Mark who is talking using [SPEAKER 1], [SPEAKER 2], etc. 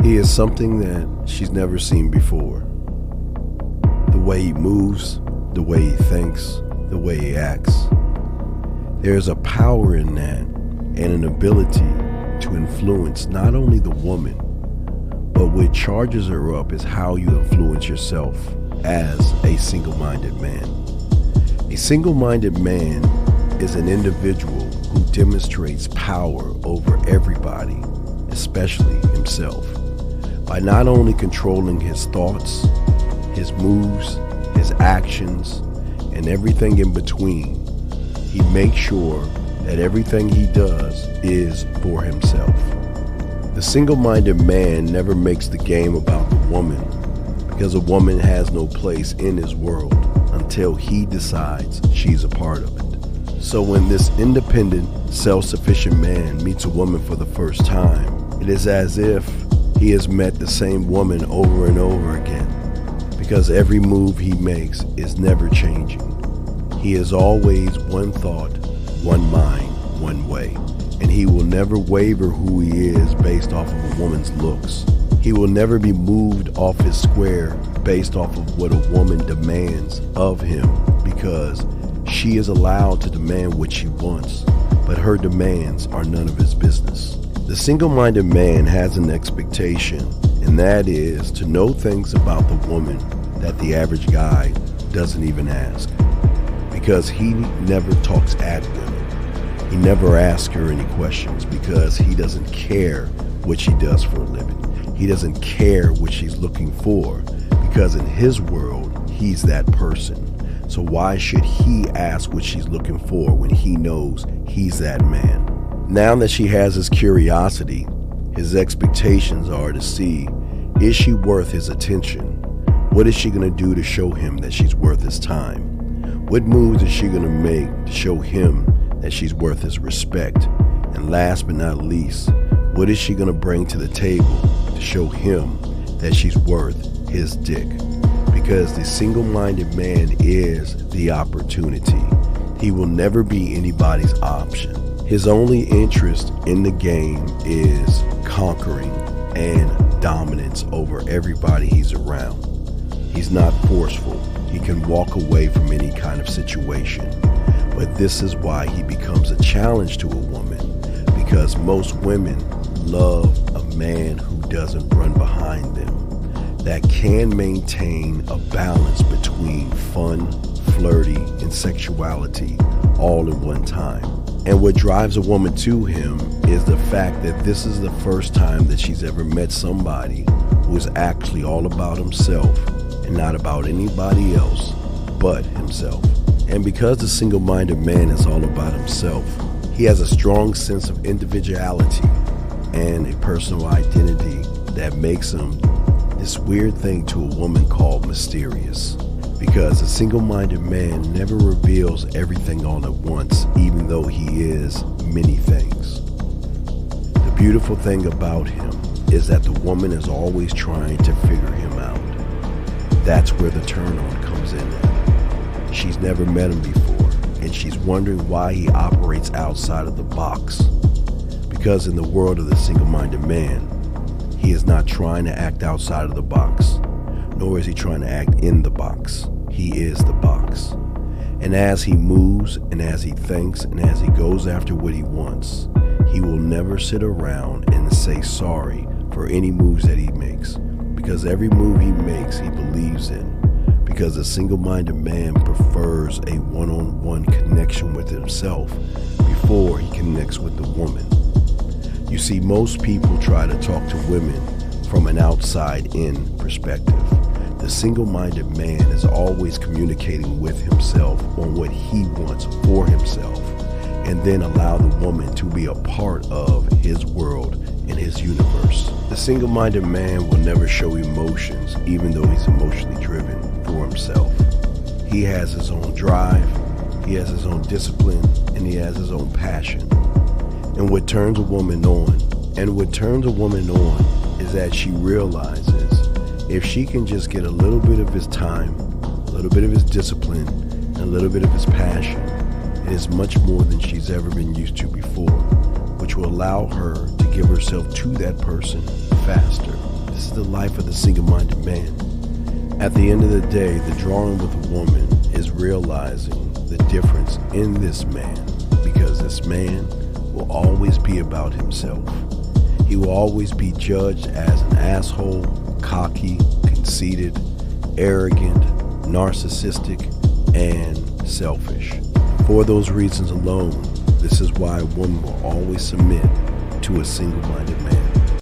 [SPEAKER 1] He is something that she's never seen before. The way he moves, the way he thinks, the way he acts. There's a power in that and an ability to influence not only the woman, but what charges her up is how you influence yourself as a single-minded man. A single-minded man is an individual who demonstrates power over everybody, especially himself, by not only controlling his thoughts, his moves, his actions, and everything in between. He makes sure that everything he does is for himself. The single-minded man never makes the game about the woman, because a woman has no place in his world until he decides she's a part of it. So when this independent, self-sufficient man meets a woman for the first time, it is as if he has met the same woman over and over again, because every move he makes is never changing. He is always one thought, one mind, one way, and he will never waver who he is based off of a woman's looks. He will never be moved off his square based off of what a woman demands of him, because she is allowed to demand what she wants, but her demands are none of his business. The single-minded man has an expectation, and that is to know things about the woman that the average guy doesn't even ask, because he never talks at women. He never asks her any questions because he doesn't care what she does for a living. He doesn't care what she's looking for, because in his world, he's that person. So why should he ask what she's looking for when he knows he's that man? Now that she has his curiosity, his expectations are to see, is she worth his attention? What is she going to do to show him that she's worth his time? What moves is she going to make to show him that she's worth his respect? And last but not least, what is she going to bring to the table to show him that she's worth his dick? Because the single-minded man is the opportunity. He will never be anybody's option. His only interest in the game is conquering and dominance over everybody he's around. He's not forceful. He can walk away from any kind of situation. But this is why he becomes a challenge to a woman, because most women love a man who doesn't run behind them, that can maintain a balance between fun, flirty, and sexuality all in one time. And what drives a woman to him is the fact that this is the first time that she's ever met somebody who is actually all about himself and not about anybody else but himself. And because the single-minded man is all about himself, he has a strong sense of individuality and a personal identity that makes him this weird thing to a woman called mysterious. Because a single-minded man never reveals everything all at once, even though he is many things. The beautiful thing about him is that the woman is always trying to figure him out. That's where the turn-on comes in at. She's never met him before, and she's wondering why he operates outside of the box. Because in the world of the single-minded man, he is not trying to act outside of the box, nor is he trying to act in the box. He is the box. And as he moves, and as he thinks, and as he goes after what he wants, he will never sit around and say sorry for any moves that he makes, because every move he makes, he believes in. Because a single-minded man prefers a one-on-one connection with himself before he connects with the woman. You see, most people try to talk to women from an outside-in perspective. The single-minded man is always communicating with himself on what he wants for himself, and then allow the woman to be a part of his world and his universe. The single-minded man will never show emotions, even though he's emotionally driven for himself. He has his own drive, he has his own discipline, and he has his own passion. And what turns a woman on, is that she realizes if she can just get a little bit of his time, a little bit of his discipline, and a little bit of his passion, it is much more than she's ever been used to before, which will allow her to give herself to that person faster. the life of the single-minded man. At the end of the day, the drawing with a woman is realizing the difference in this man, because this man will always be about himself. He will always be judged as an asshole, cocky, conceited, arrogant, narcissistic, and selfish. For those reasons alone, this is why a woman will always submit to a single-minded man.